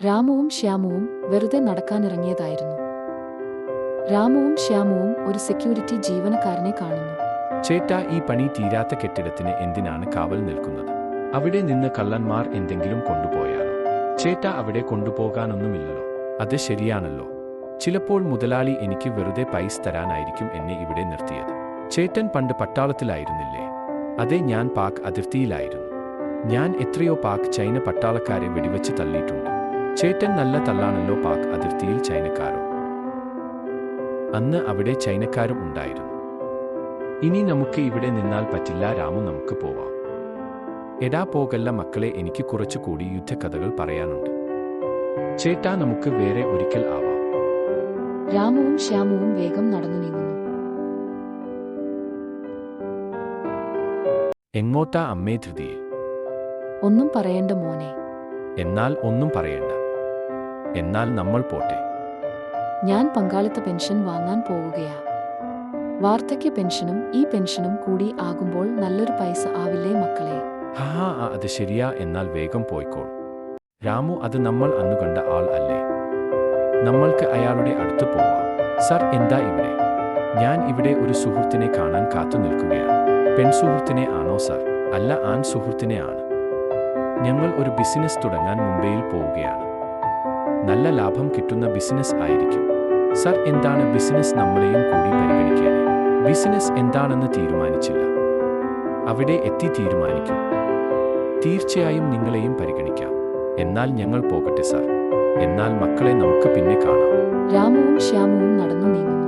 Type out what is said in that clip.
രാമുവും ശ്യാമുവും വെറുതെ നടക്കാനിറങ്ങിയതായിരുന്നു. രാമുവും ശ്യാമുവും ഒരു സെക്യൂരിറ്റി ജീവനക്കാരനെ കാണുന്നു. ചേട്ടാ, ഈ പണി തീരാത്ത കെട്ടിടത്തിന് എന്തിനാണ് കാവൽ നിൽക്കുന്നത്? അവിടെ നിന്ന് കള്ളന്മാർ എന്തെങ്കിലും കൊണ്ടുപോയാലോ? ചേട്ടാ, അവിടെ കൊണ്ടുപോകാനൊന്നുമില്ലല്ലോ. അത് ശരിയാണല്ലോ. ചിലപ്പോൾ മുതലാളി എനിക്ക് വെറുതെ പൈസ തരാനായിരിക്കും എന്നെ ഇവിടെ നിർത്തിയത്. ചേട്ടൻ പണ്ട് പട്ടാളത്തിലായിരുന്നില്ലേ? അതെ, ഞാൻ പാക് അതിർത്തിയിലായിരുന്നു. ഞാൻ എത്രയോ പാക് ചൈന പട്ടാളക്കാരെ വെടിവെച്ച് തള്ളിയിട്ടുണ്ട്. ചേട്ടൻ നല്ല തള്ളാണല്ലോ. പാക് അതിർത്തിയിൽ ചൈനക്കാരോ? അന്ന് അവിടെ ചൈനക്കാരും ഉണ്ടായിരുന്നു. ഇനി നമുക്ക് ഇവിടെ നിന്നാൽ പറ്റില്ല രാമു, നമുക്ക് പോവാം. എടാ പോകല്ല മക്കളെ, എനിക്ക് കുറച്ചുകൂടി യുദ്ധകഥകൾ പറയാനുണ്ട്. ചേട്ടാ, നമുക്ക് വേറെ ഒരിക്കൽ ആവാം. രാമുവും ശ്യാമുവും വേഗം നടന്നു നീങ്ങുന്നു. എങ്ങോട്ടാ അമ്മേ ധൃതിയെ? ഒന്നും പറയണ്ട മോനെ. എന്നാൽ ഒന്നും പറയണ്ട. എന്നാൽ നമ്മൾ പോട്ടെ. ഞാൻ പങ്കാളിത്ത പെൻഷൻ വാങ്ങാൻ പോവുകയാ. വാർദ്ധക്യ പെൻഷനും ഈ പെൻഷനും കൂടി ആകുമ്പോൾ നല്ലൊരു പൈസ ആവില്ലേ മക്കളെ? ഹാ, അത് ശരിയാ. എന്നാൽ വേഗം പോയിക്കോൾ. രാമു, അത് നമ്മൾ അന്നു കണ്ട ആൾ അല്ലേ? നമ്മൾക്ക് അയാളുടെ അടുത്ത് പോവാം. സർ, എന്താ ഇവിടെ? ഞാൻ ഇവിടെ ഒരു സുഹൃത്തിനെ കാണാൻ കാത്തു നിൽക്കുകയാണ്. പെൺസുഹൃത്തിനെ ആണോ സർ? അല്ല, ആൺ സുഹൃത്തിനെ ആണ്. ഞങ്ങൾ ഒരു ബിസിനസ് തുടങ്ങാൻ മുംബൈയിൽ പോവുകയാണ്. നല്ല ലാഭം കിട്ടുന്ന ബിസിനസ് ആയിരിക്കും. സർ, എന്താണ് ബിസിനസ്? നമ്മളെയും കൂടി പരിഗണിക്കണേ. ബിസിനസ് എന്താണെന്ന് തീരുമാനിച്ചില്ല. അവിടെ എത്തി തീരുമാനിക്കും. തീർച്ചയായും നിങ്ങളെയും പരിഗണിക്കാം. എന്നാൽ ഞങ്ങൾ പോകട്ടെ സർ. എന്നാൽ മക്കളെ, നമുക്ക് പിന്നെ കാണാം. രാമുവും ശ്യാമുവും നടന്നു നീങ്ങുന്നു.